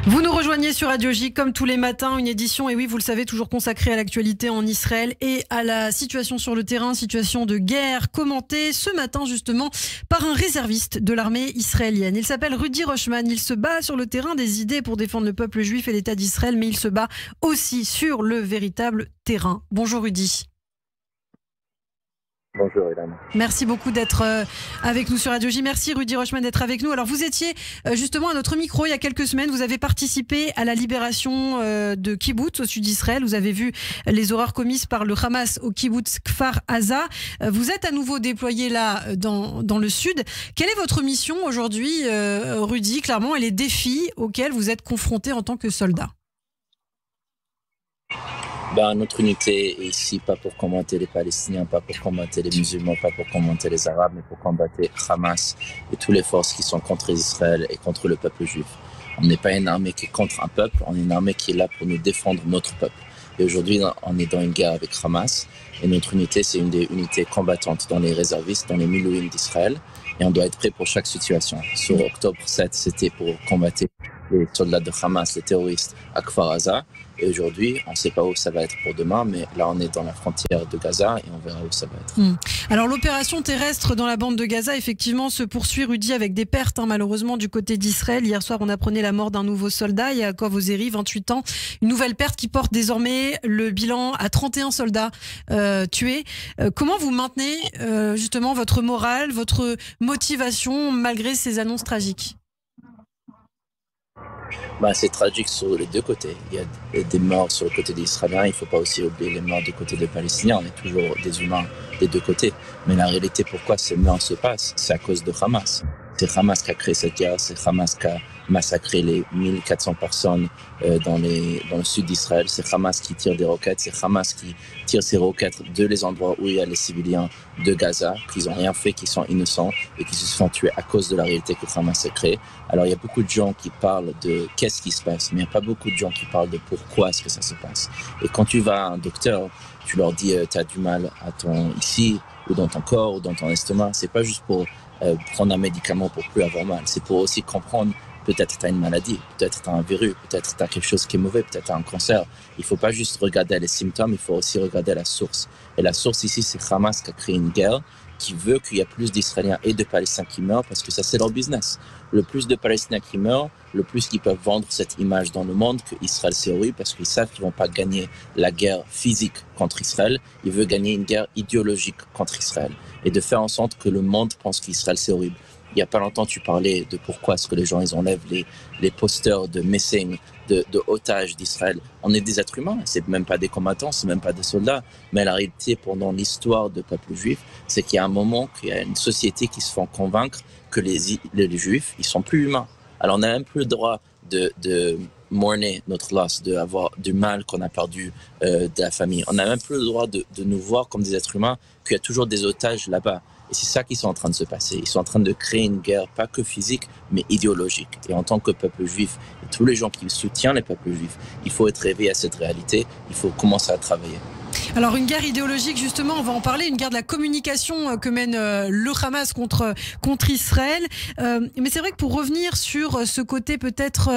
Vous nous rejoignez sur Radio J comme tous les matins, une édition, et oui, vous le savez, toujours consacrée à l'actualité en Israël et à la situation sur le terrain, situation de guerre commentée ce matin justement par un réserviste de l'armée israélienne. Il s'appelle Rudy Rochman, il se bat sur le terrain des idées pour défendre le peuple juif et l'État d'Israël, mais il se bat aussi sur le véritable terrain. Bonjour Rudy. Bonjour Hélène. Merci beaucoup d'être avec nous sur Radio J. Merci Rudy Rochman d'être avec nous. Alors vous étiez justement à notre micro il y a quelques semaines. Vous avez participé à la libération de Kibbutz au sud d'Israël. Vous avez vu les horreurs commises par le Hamas au Kibbutz Kfar Aza. Vous êtes à nouveau déployé là dans le sud. Quelle est votre mission aujourd'hui, Rudy, clairement, et les défis auxquels vous êtes confronté en tant que soldat? Notre unité est ici pas pour combattre les Palestiniens, pas pour combattre les musulmans, pas pour combattre les Arabes, mais pour combattre Hamas et toutes les forces qui sont contre Israël et contre le peuple juif. On n'est pas une armée qui est contre un peuple, on est une armée qui est là pour nous défendre notre peuple. Et aujourd'hui, on est dans une guerre avec Hamas et notre unité, c'est une des unités combattantes dans les réservistes, dans les Milouim d'Israël. Et on doit être prêt pour chaque situation. Sur octobre 7, c'était pour combattre les soldats de Hamas, les terroristes à Kfar Aza. Et aujourd'hui, on ne sait pas où ça va être pour demain, mais là, on est dans la frontière de Gaza et on verra où ça va être. Alors, l'opération terrestre dans la bande de Gaza, effectivement, se poursuit, Rudy, avec des pertes, malheureusement, du côté d'Israël. Hier soir, on apprenait la mort d'un nouveau soldat, Yaakov Ozeri, 28 ans. Une nouvelle perte qui porte désormais le bilan à 31 soldats tués. Comment vous maintenez justement votre morale, votre motivation, malgré ces annonces tragiques? C'est tragique sur les deux côtés. Il y a des morts sur le côté des Israéliens. Il ne faut pas aussi oublier les morts du côté des Palestiniens. On est toujours des humains des deux côtés. Mais la réalité, pourquoi ces morts se passent, c'est à cause de Hamas. C'est Hamas qui a créé cette guerre. C'est Hamas qui a massacré les 1400 personnes dans le sud d'Israël. C'est Hamas qui tire des roquettes. C'est Hamas qui tire ces roquettes de les endroits où il y a les civiliens de Gaza, qui n'ont rien fait, qui sont innocents et qui se sont tués à cause de la réalité que Hamas a créée. Alors il y a beaucoup de gens qui parlent de qu'est-ce qui se passe, mais il n'y a pas beaucoup de gens qui parlent de pourquoi est-ce que ça se passe. Et quand tu vas à un docteur, tu leur dis tu as du mal ici, ou dans ton corps, ou dans ton estomac. C'est pas juste pour prendre un médicament pour plus avoir mal. C'est pour aussi comprendre, peut-être tu as une maladie, peut-être tu as un virus, peut-être tu as quelque chose qui est mauvais, peut-être tu as un cancer. Il ne faut pas juste regarder les symptômes, il faut aussi regarder la source. Et la source ici, c'est Hamas qui a créé une guerre qui veut qu'il y ait plus d'Israéliens et de Palestiniens qui meurent parce que ça, c'est leur business. Le plus de Palestiniens qui meurent, le plus qu'ils peuvent vendre cette image dans le monde qu'Israël c'est horrible parce qu'ils savent qu'ils ne vont pas gagner la guerre physique contre Israël. Ils veulent gagner une guerre idéologique contre Israël et de faire en sorte que le monde pense qu'Israël c'est horrible. Il n'y a pas longtemps, tu parlais de pourquoi est-ce que les gens ils enlèvent les posters de missing, de otages d'Israël. On est des êtres humains, c'est même pas des combattants, c'est même pas des soldats. Mais la réalité, pendant l'histoire du peuple juif, c'est qu'il y a un moment qu'il y a une société qui se fait convaincre que les juifs, ils sont plus humains. Alors on n'a même plus le droit de mourner notre loss, d'avoir du mal qu'on a perdu de la famille. On n'a même plus le droit de nous voir comme des êtres humains, qu'il y a toujours des otages là-bas. Et c'est ça qui sont en train de se passer. Ils sont en train de créer une guerre, pas que physique, mais idéologique. Et en tant que peuple juif, et tous les gens qui soutiennent les peuples juifs, il faut être réveillé à cette réalité, il faut commencer à travailler. Alors une guerre idéologique, justement, on va en parler, une guerre de la communication que mène le Hamas contre Israël. Mais c'est vrai que pour revenir sur ce côté peut-être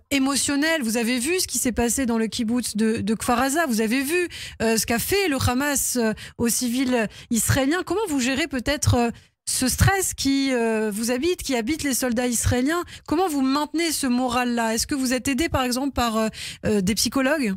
émotionnel, vous avez vu ce qui s'est passé dans le kibbutz de Kfar Aza, vous avez vu ce qu'a fait le Hamas aux civils israéliens. Comment vous gérez peut-être ce stress qui vous habite, qui habite les soldats israéliens? Comment vous maintenez ce moral-là? Est-ce que vous êtes aidé par exemple par des psychologues?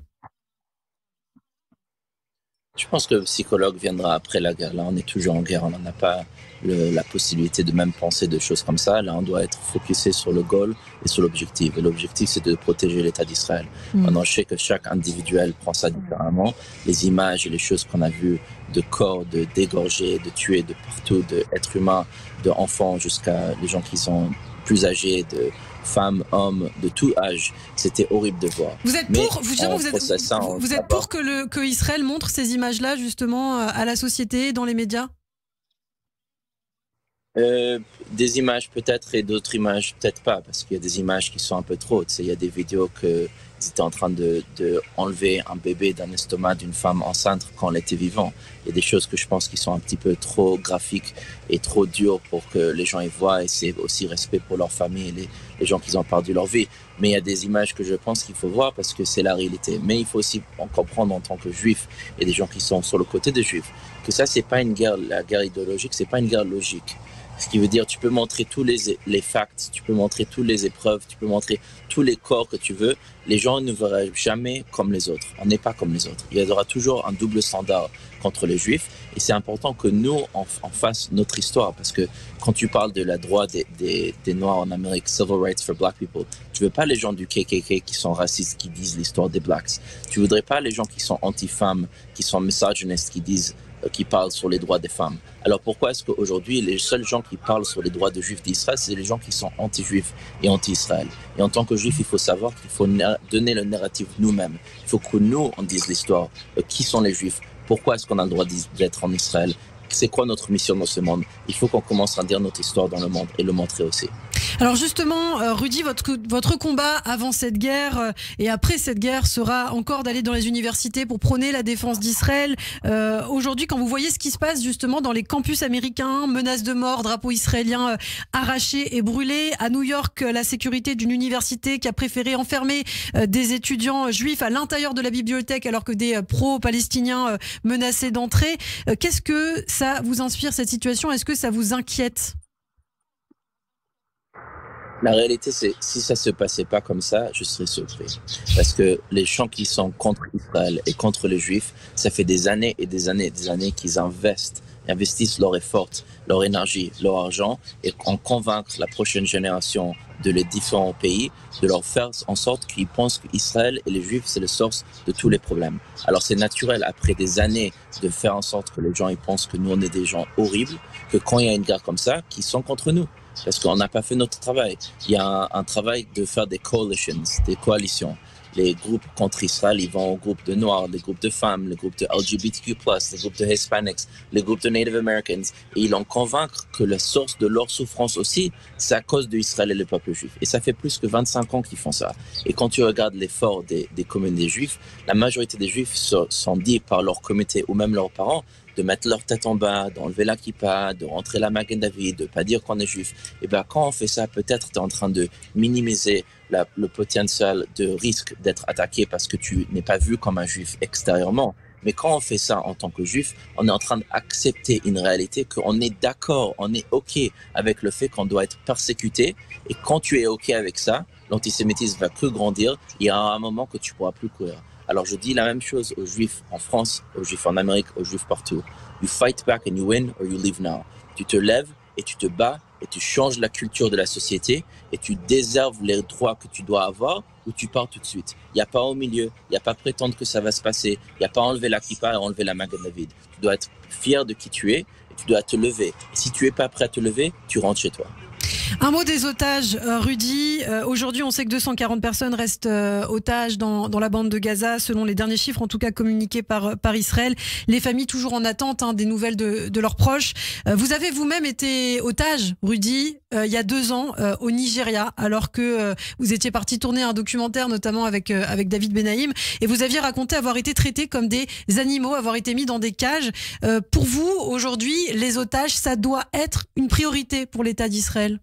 Je pense que le psychologue viendra après la guerre. Là, on est toujours en guerre. On n'en a pas la possibilité de même penser de choses comme ça. Là, on doit être focusé sur le goal et sur l'objectif. Et l'objectif, c'est de protéger l'État d'Israël. Maintenant, je sais que chaque individuel prend ça différemment. Les images et les choses qu'on a vues de corps, de dégorger, de tuer de partout, d'êtres humains, d'enfants jusqu'à les gens qui sont plus âgés, de femmes, hommes, de tout âge. C'était horrible de voir. Vous êtes pour, vous êtes pour que Israël montre ces images-là, justement, à la société, dans les médias? Des images peut-être et d'autres images peut-être pas, parce qu'il y a des images qui sont un peu trop. Tu sais, il y a des vidéos ils étaient en train de enlever un bébé d'un estomac d'une femme enceinte quand elle était vivante. Il y a des choses que je pense qui sont un petit peu trop graphiques et trop dures pour que les gens y voient, et c'est aussi respect pour leur famille et les gens qui ont perdu leur vie. Mais il y a des images que je pense qu'il faut voir parce que c'est la réalité. Mais il faut aussi en comprendre en tant que juif et des gens qui sont sur le côté des juifs que ça, c'est pas une guerre, la guerre idéologique, c'est pas une guerre logique. Ce qui veut dire, tu peux montrer tous les facts, tu peux montrer toutes les épreuves, tu peux montrer tous les corps que tu veux. Les gens ne verront jamais comme les autres. On n'est pas comme les autres. Il y aura toujours un double standard contre les Juifs. Et c'est important que nous, on fasse notre histoire. Parce que quand tu parles de la droit des Noirs en Amérique, Civil Rights for Black People, tu veux pas les gens du KKK qui sont racistes, qui disent l'histoire des Blacks. Tu voudrais pas les gens qui sont anti-femmes, qui sont misogynistes, qui parlent sur les droits des femmes. Alors pourquoi est-ce qu'aujourd'hui, les seuls gens qui parlent sur les droits de juifs d'Israël, c'est les gens qui sont anti-juifs et anti-Israël. Et en tant que juifs, il faut savoir qu'il faut donner le narratif nous-mêmes. Il faut que nous, on dise l'histoire. Qui sont les juifs? Pourquoi est-ce qu'on a le droit d'être en Israël? C'est quoi notre mission dans ce monde? Il faut qu'on commence à dire notre histoire dans le monde et le montrer aussi. Alors justement, Rudy, votre combat avant cette guerre et après cette guerre sera encore d'aller dans les universités pour prôner la défense d'Israël. Aujourd'hui, quand vous voyez ce qui se passe justement dans les campus américains, menaces de mort, drapeaux israéliens arrachés et brûlés. À New York, la sécurité d'une université qui a préféré enfermer des étudiants juifs à l'intérieur de la bibliothèque alors que des pro-palestiniens menaçaient d'entrer. Qu'est-ce que ça vous inspire, cette situation? Est-ce que ça vous inquiète? La réalité, c'est si ça se passait pas comme ça, je serais surpris. Parce que les gens qui sont contre Israël et contre les Juifs, ça fait des années et des années qu'ils investissent leur effort, leur énergie, leur argent, et en convaincre la prochaine génération de les différents pays, de leur faire en sorte qu'ils pensent qu'Israël et les Juifs, c'est la source de tous les problèmes. Alors c'est naturel, après des années, de faire en sorte que les gens ils pensent que nous, on est des gens horribles, que quand il y a une guerre comme ça, qu'ils sont contre nous. Parce qu'on n'a pas fait notre travail. Il y a un travail de faire des coalitions, des coalitions. Les groupes contre Israël, ils vont aux groupes de Noirs, les groupes de femmes, les groupes de LGBTQ+, les groupes de Hispanics, les groupes de Native Americans. Et ils en convaincre que la source de leur souffrance aussi, c'est à cause d'Israël et le peuple juif. Et ça fait plus que 25 ans qu'ils font ça. Et quand tu regardes l'effort des communautés juives, la majorité des juifs sont dit par leur communauté ou même leurs parents de mettre leur tête en bas, d'enlever la kippa, de rentrer la Magen David, de pas dire qu'on est juif. Et bien quand on fait ça, peut-être tu es en train de minimiser le potentiel de risque d'être attaqué parce que tu n'es pas vu comme un juif extérieurement. Mais quand on fait ça en tant que juif, on est en train d'accepter une réalité qu'on est d'accord, on est OK avec le fait qu'on doit être persécuté. Et quand tu es OK avec ça, l'antisémitisme va que grandir. Il y aura un moment que tu pourras plus courir. Alors je dis la même chose aux Juifs en France, aux Juifs en Amérique, aux Juifs partout. You fight back and you win or you leave now. Tu te lèves et tu te bats et tu changes la culture de la société et tu déserves les droits que tu dois avoir ou tu pars tout de suite. Il n'y a pas au milieu, il n'y a pas prétendre que ça va se passer, il n'y a pas enlever la kippa et enlever la Magen David. Tu dois être fier de qui tu es et tu dois te lever. Et si tu n'es pas prêt à te lever, tu rentres chez toi. Un mot des otages, Rudy. Aujourd'hui, on sait que 240 personnes restent otages dans la bande de Gaza, selon les derniers chiffres, en tout cas communiqués par Israël. Les familles toujours en attente des nouvelles de leurs proches. Vous avez vous-même été otage, Rudy, il y a 2 ans au Nigeria, alors que vous étiez parti tourner un documentaire, notamment avec David Benaïm, et vous aviez raconté avoir été traités comme des animaux, avoir été mis dans des cages. Pour vous, aujourd'hui, les otages, ça doit être une priorité pour l'État d'Israël?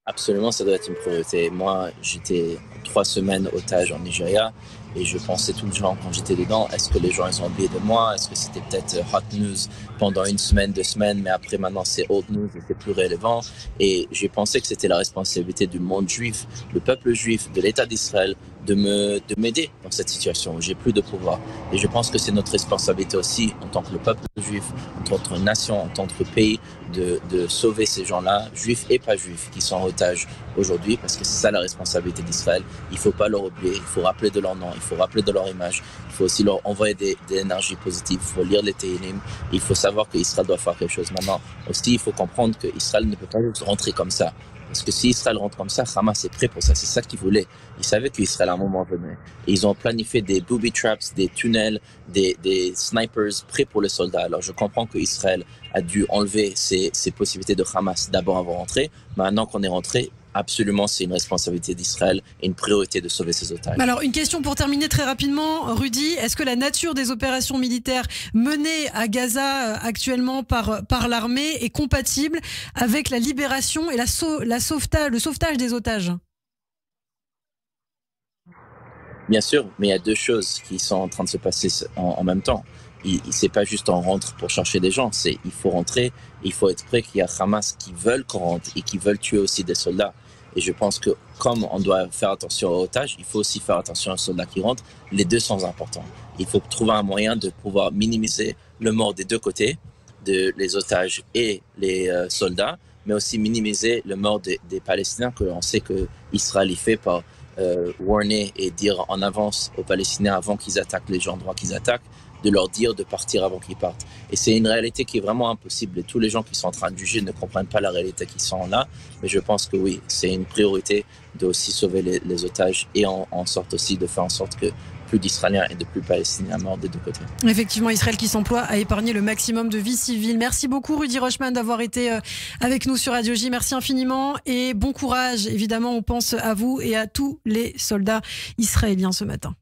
Absolument, ça doit être une priorité. Moi, j'étais 3 semaines otage en Nigeria et je pensais tout le temps quand j'étais dedans, est-ce que les gens ils ont oublié de moi? Est-ce que c'était peut-être hot news pendant 1 semaine, 2 semaines, mais après maintenant c'est old news et c'est plus relevant. Et j'ai pensé que c'était la responsabilité du monde juif, le peuple juif, de l'État d'Israël, de m'aider dans cette situation où j'ai plus de pouvoir. Et je pense que c'est notre responsabilité aussi en tant que le peuple juif, en tant que nation, en tant que pays, de sauver ces gens-là, juifs et pas juifs, qui sont en otage aujourd'hui, parce que c'est ça la responsabilité d'Israël. Il faut pas leur oublier, il faut rappeler de leur nom, il faut rappeler de leur image, il faut aussi leur envoyer des énergies positives, il faut lire les Tehillim, il faut savoir qu'Israël doit faire quelque chose maintenant. Aussi, il faut comprendre qu'Israël ne peut pas juste rentrer comme ça. Parce que si Israël rentre comme ça, Hamas est prêt pour ça. C'est ça qu'ils voulaient. Ils savaient qu'Israël à un moment venait. Et ils ont planifié des booby traps, des tunnels, des snipers prêts pour les soldats. Alors je comprends qu'Israël a dû enlever ces possibilités de Hamas d'abord avant de rentrer. Maintenant qu'on est rentré, absolument, c'est une responsabilité d'Israël et une priorité de sauver ces otages. Alors, une question pour terminer très rapidement, Rudy. Est-ce que la nature des opérations militaires menées à Gaza actuellement par l'armée est compatible avec la libération et le sauvetage des otages? Bien sûr, mais il y a deux choses qui sont en train de se passer en même temps. C'est pas juste on rentre pour chercher des gens, il faut rentrer, il faut être prêt qu'il y a Hamas qui veulent qu'on rentre et qui veulent tuer aussi des soldats. Et je pense que comme on doit faire attention aux otages, il faut aussi faire attention aux soldats qui rentrent. Les deux sont importants. Il faut trouver un moyen de pouvoir minimiser le mort des deux côtés, les otages et les soldats, mais aussi minimiser le mort des Palestiniens, que on sait que Israël y fait par warner et dire en avance aux Palestiniens avant qu'ils attaquent les endroits qu'ils attaquent, de leur dire de partir avant qu'ils partent. Et c'est une réalité qui est vraiment impossible. Et tous les gens qui sont en train de juger ne comprennent pas la réalité qui sont là. Mais je pense que oui, c'est une priorité de aussi sauver les otages et en sorte aussi de faire en sorte que plus d'Israéliens et de plus Palestiniens morts des deux côtés. Effectivement, Israël qui s'emploie à épargner le maximum de vies civiles. Merci beaucoup Rudy Rochman d'avoir été avec nous sur Radio J. Merci infiniment et bon courage. Évidemment, on pense à vous et à tous les soldats israéliens ce matin.